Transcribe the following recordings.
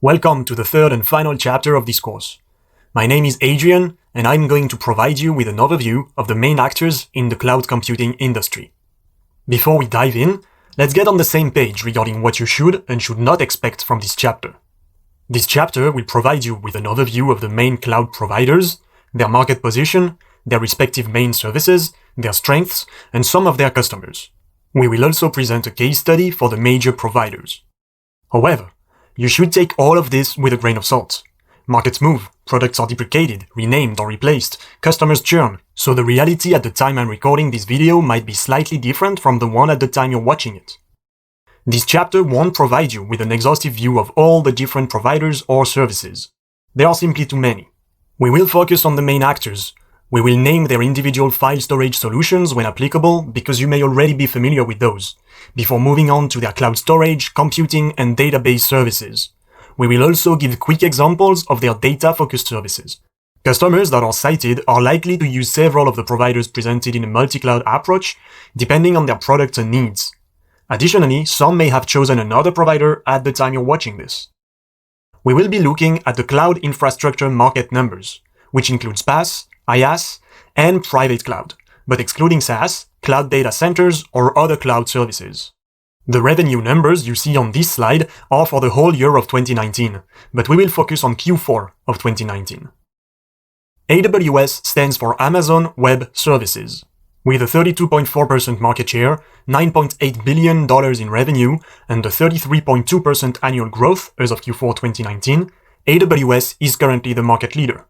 Welcome to the third and final chapter of this course. My name is Adrian, and I'm going to provide you with an overview of the main actors in the cloud computing industry. Before we dive in, let's get on the same page regarding what you should and should not expect from this chapter. This chapter will provide you with an overview of the main cloud providers, their market position, their respective main services, their strengths, and some of their customers. We will also present a case study for the major providers. However, you should take all of this with a grain of salt. Markets move, products are deprecated, renamed or replaced, customers churn, so the reality at the time I'm recording this video might be slightly different from the one at the time you're watching it. This chapter won't provide you with an exhaustive view of all the different providers or services. There are simply too many. We will focus on the main actors. We will name their individual file storage solutions when applicable because you may already be familiar with those, before moving on to their cloud storage, computing, and database services. We will also give quick examples of their data-focused services. Customers that are cited are likely to use several of the providers presented in a multi-cloud approach, depending on their products and needs. Additionally, some may have chosen another provider at the time you're watching this. We will be looking at the cloud infrastructure market numbers, which includes PaaS, IaaS, and private cloud, but excluding SaaS, cloud data centers, or other cloud services. The revenue numbers you see on this slide are for the whole year of 2019, but we will focus on Q4 of 2019. AWS stands for Amazon Web Services. With a 32.4% market share, $9.8 billion in revenue, and a 33.2% annual growth as of Q4 2019, AWS is currently the market leader.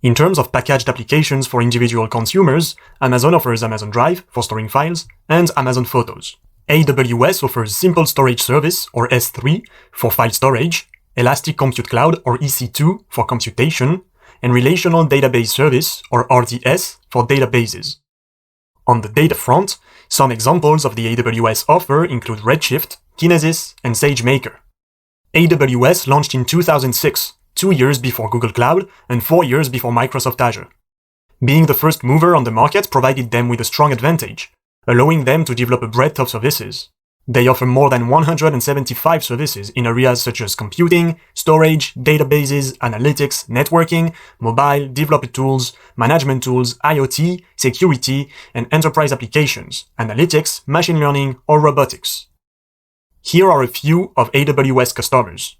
In terms of packaged applications for individual consumers, Amazon offers Amazon Drive for storing files and Amazon Photos. AWS offers Simple Storage Service, or S3, for file storage, Elastic Compute Cloud, or EC2, for computation, and Relational Database Service, or RDS, for databases. On the data front, some examples of the AWS offer include Redshift, Kinesis, and SageMaker. AWS launched in 2006, 2 years before Google Cloud and 4 years before Microsoft Azure. Being the first mover on the market provided them with a strong advantage, allowing them to develop a breadth of services. They offer more than 175 services in areas such as computing, storage, databases, analytics, networking, mobile, developer tools, management tools, IoT, security, and enterprise applications, analytics, machine learning, or robotics. Here are a few of AWS customers.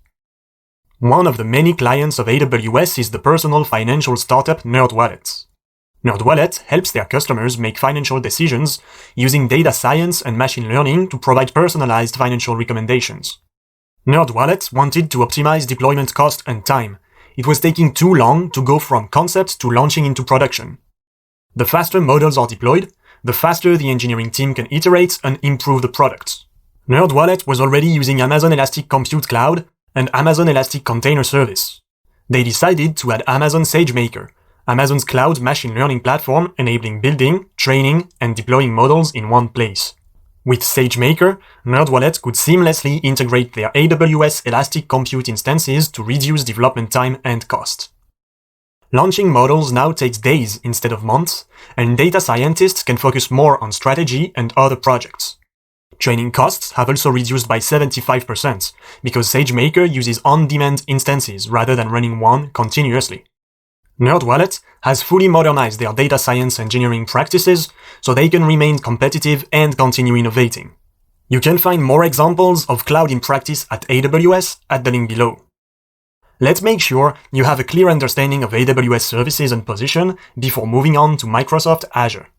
One of the many clients of AWS is the personal financial startup NerdWallet. NerdWallet helps their customers make financial decisions using data science and machine learning to provide personalized financial recommendations. NerdWallet wanted to optimize deployment cost and time. It was taking too long to go from concept to launching into production. The faster models are deployed, the faster the engineering team can iterate and improve the products. NerdWallet was already using Amazon Elastic Compute Cloud and Amazon Elastic Container Service. They decided to add Amazon SageMaker, Amazon's cloud machine learning platform enabling building, training, and deploying models in one place. With SageMaker, NerdWallet could seamlessly integrate their AWS Elastic Compute instances to reduce development time and cost. Launching models now takes days instead of months, and data scientists can focus more on strategy and other projects. Training costs have also reduced by 75% because SageMaker uses on-demand instances rather than running one continuously. NerdWallet has fully modernized their data science engineering practices so they can remain competitive and continue innovating. You can find more examples of cloud in practice at AWS at the link below. Let's make sure you have a clear understanding of AWS services and position before moving on to Microsoft Azure.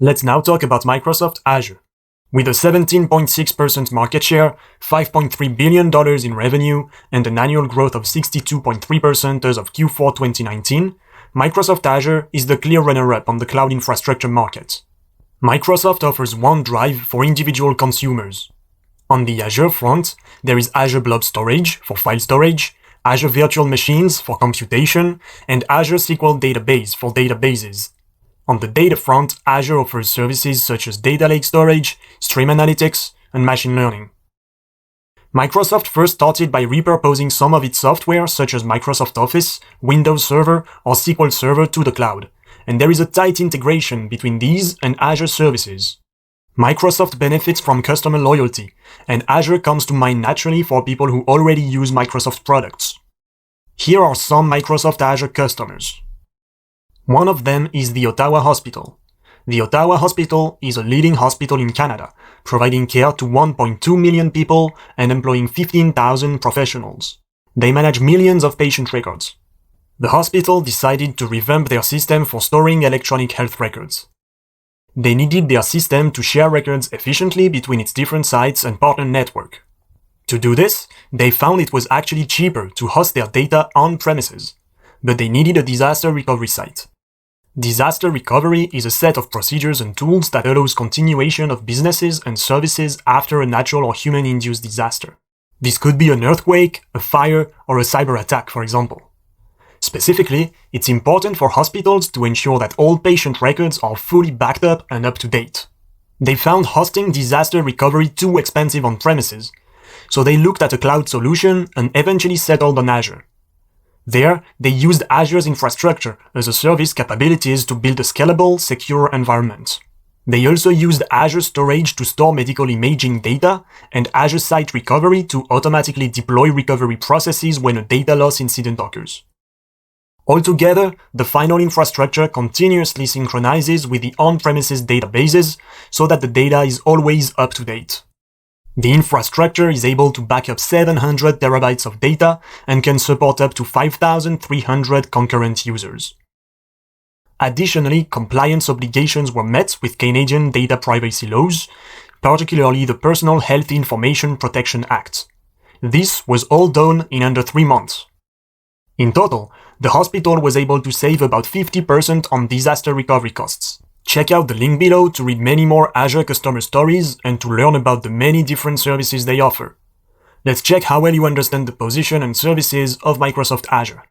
Let's now talk about Microsoft Azure. With a 17.6% market share, $5.3 billion in revenue, and an annual growth of 62.3% as of Q4 2019, Microsoft Azure is the clear runner-up on the cloud infrastructure market. Microsoft offers OneDrive for individual consumers. On the Azure front, there is Azure Blob Storage for file storage, Azure Virtual Machines for computation, and Azure SQL Database for databases. On the data front, Azure offers services such as data lake storage, stream analytics, and machine learning. Microsoft first started by repurposing some of its software such as Microsoft Office, Windows Server, or SQL Server to the cloud, and there is a tight integration between these and Azure services. Microsoft benefits from customer loyalty, and Azure comes to mind naturally for people who already use Microsoft products. Here are some Microsoft Azure customers. One of them is the Ottawa Hospital. The Ottawa Hospital is a leading hospital in Canada, providing care to 1.2 million people and employing 15,000 professionals. They manage millions of patient records. The hospital decided to revamp their system for storing electronic health records. They needed their system to share records efficiently between its different sites and partner network. To do this, they found it was actually cheaper to host their data on premises, but they needed a disaster recovery site. Disaster recovery is a set of procedures and tools that allows continuation of businesses and services after a natural or human-induced disaster. This could be an earthquake, a fire, or a cyber attack, for example. Specifically, it's important for hospitals to ensure that all patient records are fully backed up and up to date. They found hosting disaster recovery too expensive on premises, so they looked at a cloud solution and eventually settled on Azure. There, they used Azure's infrastructure as a service capabilities to build a scalable, secure environment. They also used Azure Storage to store medical imaging data and Azure Site Recovery to automatically deploy recovery processes when a data loss incident occurs. Altogether, the final infrastructure continuously synchronizes with the on-premises databases so that the data is always up to date. The infrastructure is able to back up 700 terabytes of data and can support up to 5,300 concurrent users. Additionally, compliance obligations were met with Canadian data privacy laws, particularly the Personal Health Information Protection Act. This was all done in under 3 months. In total, the hospital was able to save about 50% on disaster recovery costs. Check out the link below to read many more Azure customer stories and to learn about the many different services they offer. Let's check how well you understand the position and services of Microsoft Azure.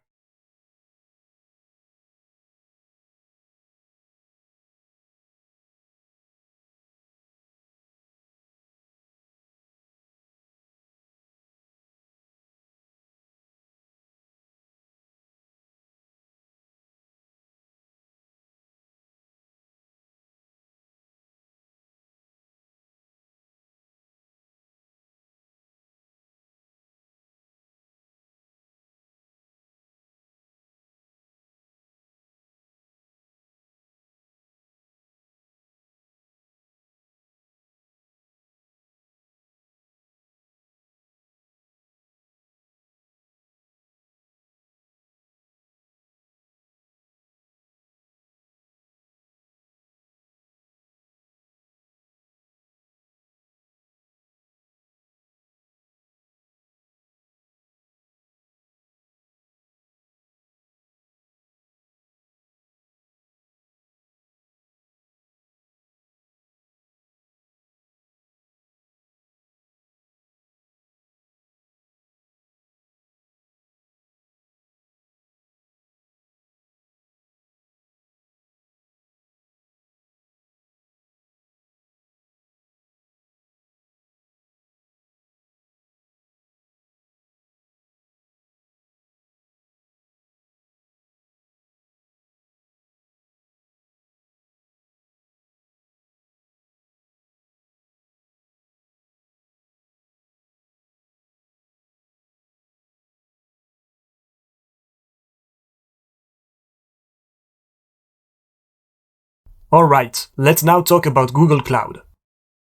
Alright, let's now talk about Google Cloud.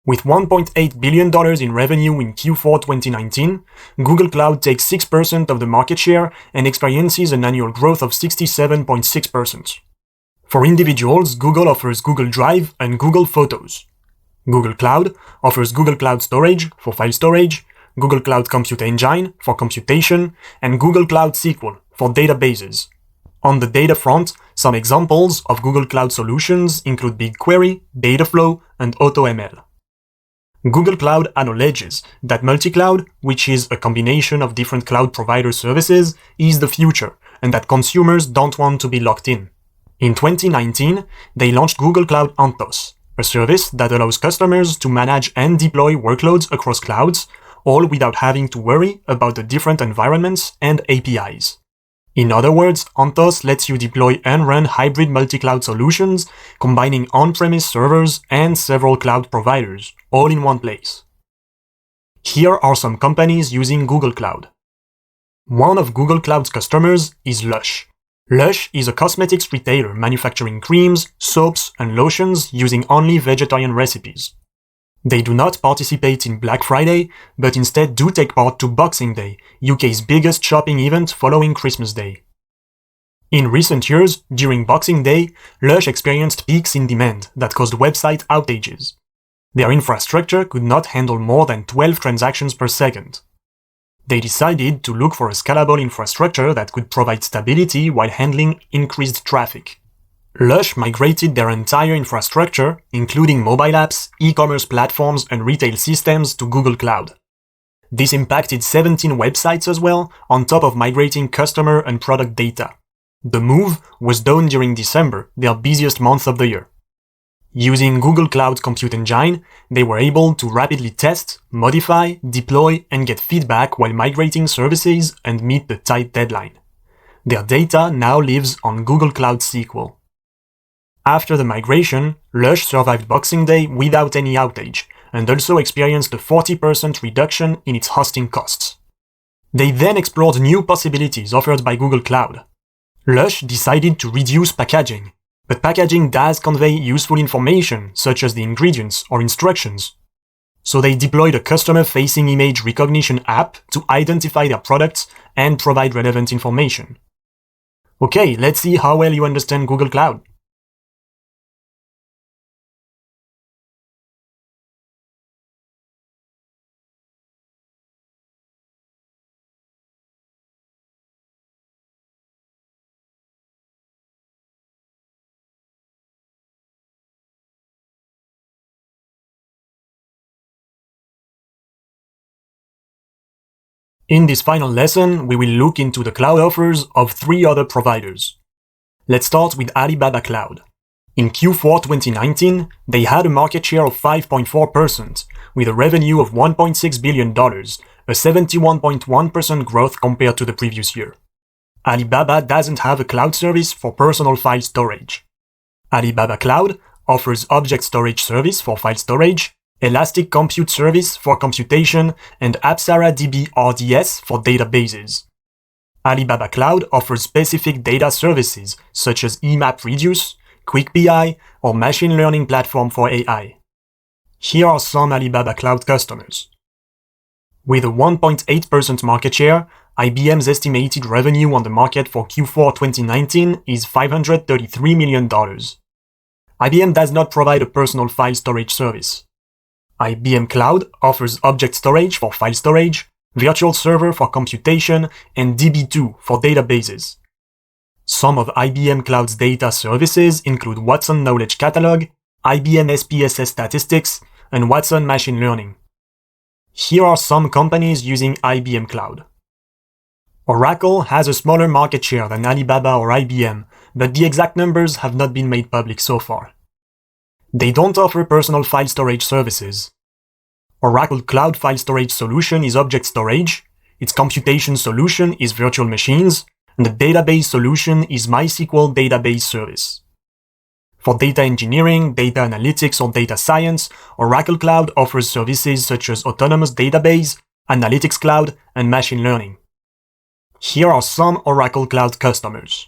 With $1.8 billion in revenue in Q4 2019, Google Cloud takes 6% of the market share and experiences an annual growth of 67.6%. For individuals, Google offers Google Drive and Google Photos. Google Cloud offers Google Cloud Storage for file storage, Google Cloud Compute Engine for computation, and Google Cloud SQL for databases. On the data front, some examples of Google Cloud solutions include BigQuery, Dataflow, and AutoML. Google Cloud acknowledges that multi-cloud, which is a combination of different cloud provider services, is the future, and that consumers don't want to be locked in. In 2019, they launched Google Cloud Anthos, a service that allows customers to manage and deploy workloads across clouds, all without having to worry about the different environments and APIs. In other words, Anthos lets you deploy and run hybrid multi-cloud solutions, combining on-premise servers and several cloud providers, all in one place. Here are some companies using Google Cloud. One of Google Cloud's customers is Lush. Lush is a cosmetics retailer manufacturing creams, soaps, and lotions using only vegetarian recipes. They do not participate in Black Friday, but instead do take part to Boxing Day, UK's biggest shopping event following Christmas Day. In recent years, during Boxing Day, Lush experienced peaks in demand that caused website outages. Their infrastructure could not handle more than 12 transactions per second. They decided to look for a scalable infrastructure that could provide stability while handling increased traffic. Lush migrated their entire infrastructure, including mobile apps, e-commerce platforms, and retail systems, to Google Cloud. This impacted 17 websites as well, on top of migrating customer and product data. The move was done during December, their busiest month of the year. Using Google Cloud Compute Engine, they were able to rapidly test, modify, deploy, and get feedback while migrating services and meet the tight deadline. Their data now lives on Google Cloud SQL. After the migration, Lush survived Boxing Day without any outage, and also experienced a 40% reduction in its hosting costs. They then explored new possibilities offered by Google Cloud. Lush decided to reduce packaging, but packaging does convey useful information, such as the ingredients or instructions. So they deployed a customer-facing image recognition app to identify their products and provide relevant information. Okay, let's see how well you understand Google Cloud. In this final lesson, we will look into the cloud offers of 3 other providers. Let's start with Alibaba Cloud. In Q4 2019, they had a market share of 5.4%, with a revenue of $1.6 billion, a 71.1% growth compared to the previous year. Alibaba doesn't have a cloud service for personal file storage. Alibaba Cloud offers object storage service for file storage, Elastic Compute Service for computation, and Apsara DB RDS for databases. Alibaba Cloud offers specific data services such as eMapReduce, QuickBI, or machine learning platform for AI. Here are some Alibaba Cloud customers. With a 1.8% market share, IBM's estimated revenue on the market for Q4 2019 is $533 million. IBM does not provide a personal file storage service. IBM Cloud offers object storage for file storage, virtual server for computation, and DB2 for databases. Some of IBM Cloud's data services include Watson Knowledge Catalog, IBM SPSS Statistics, and Watson Machine Learning. Here are some companies using IBM Cloud. Oracle has a smaller market share than Alibaba or IBM, but the exact numbers have not been made public so far. They don't offer personal file storage services. Oracle Cloud File Storage solution is object storage, its computation solution is virtual machines, and the database solution is MySQL Database Service. For data engineering, data analytics, or data science, Oracle Cloud offers services such as Autonomous Database, Analytics Cloud, and Machine Learning. Here are some Oracle Cloud customers.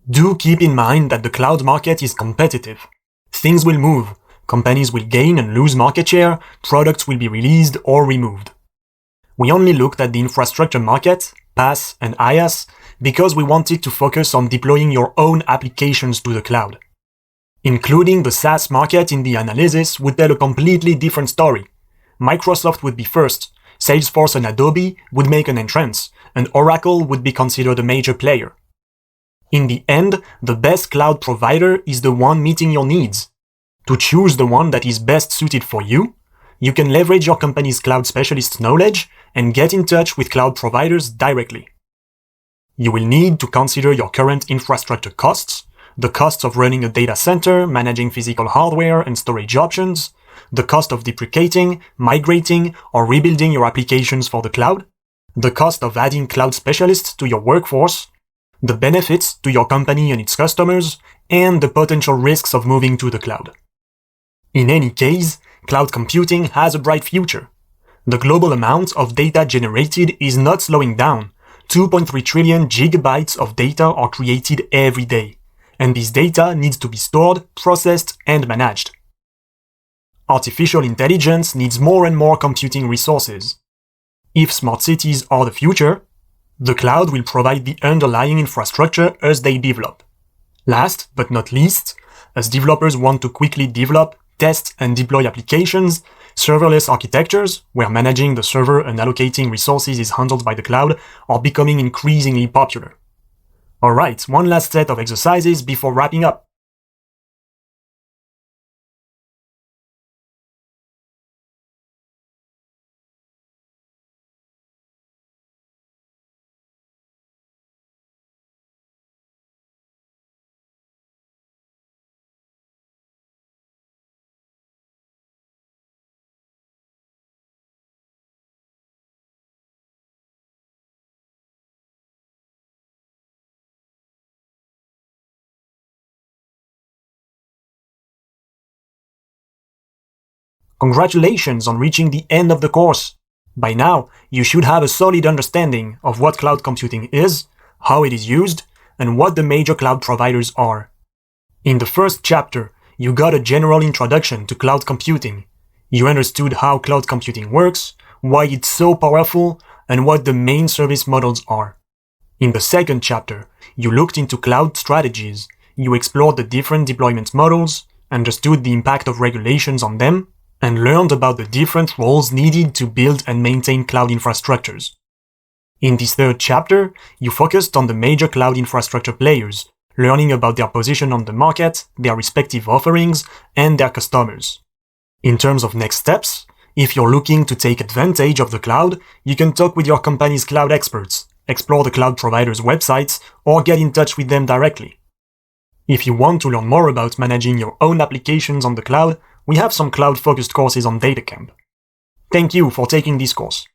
Do keep in mind that the cloud market is competitive. Things will move, companies will gain and lose market share, products will be released or removed. We only looked at the infrastructure market, PaaS and IaaS, because we wanted to focus on deploying your own applications to the cloud. Including the SaaS market in the analysis would tell a completely different story. Microsoft would be first, Salesforce and Adobe would make an entrance, and Oracle would be considered a major player. In the end, the best cloud provider is the one meeting your needs. To choose the one that is best suited for you, you can leverage your company's cloud specialist's knowledge and get in touch with cloud providers directly. You will need to consider your current infrastructure costs, the costs of running a data center, managing physical hardware and storage options, the cost of deprecating, migrating, or rebuilding your applications for the cloud, the cost of adding cloud specialists to your workforce, the benefits to your company and its customers, and the potential risks of moving to the cloud. In any case, cloud computing has a bright future. The global amount of data generated is not slowing down. 2.3 trillion gigabytes of data are created every day, and this data needs to be stored, processed, and managed. Artificial intelligence needs more and more computing resources. If smart cities are the future, the cloud will provide the underlying infrastructure as they develop. Last but not least, as developers want to quickly develop, test, and deploy applications, serverless architectures, where managing the server and allocating resources is handled by the cloud, are becoming increasingly popular. Alright, one last set of exercises before wrapping up. Congratulations on reaching the end of the course! By now, you should have a solid understanding of what cloud computing is, how it is used, and what the major cloud providers are. In the first chapter, you got a general introduction to cloud computing. You understood how cloud computing works, why it's so powerful, and what the main service models are. In the second chapter, you looked into cloud strategies. You explored the different deployment models, understood the impact of regulations on them, and learned about the different roles needed to build and maintain cloud infrastructures. In this third chapter, you focused on the major cloud infrastructure players, learning about their position on the market, their respective offerings, and their customers. In terms of next steps, if you're looking to take advantage of the cloud, you can talk with your company's cloud experts, explore the cloud providers' websites, or get in touch with them directly. If you want to learn more about managing your own applications on the cloud, we have some cloud-focused courses on Datacamp. Thank you for taking this course.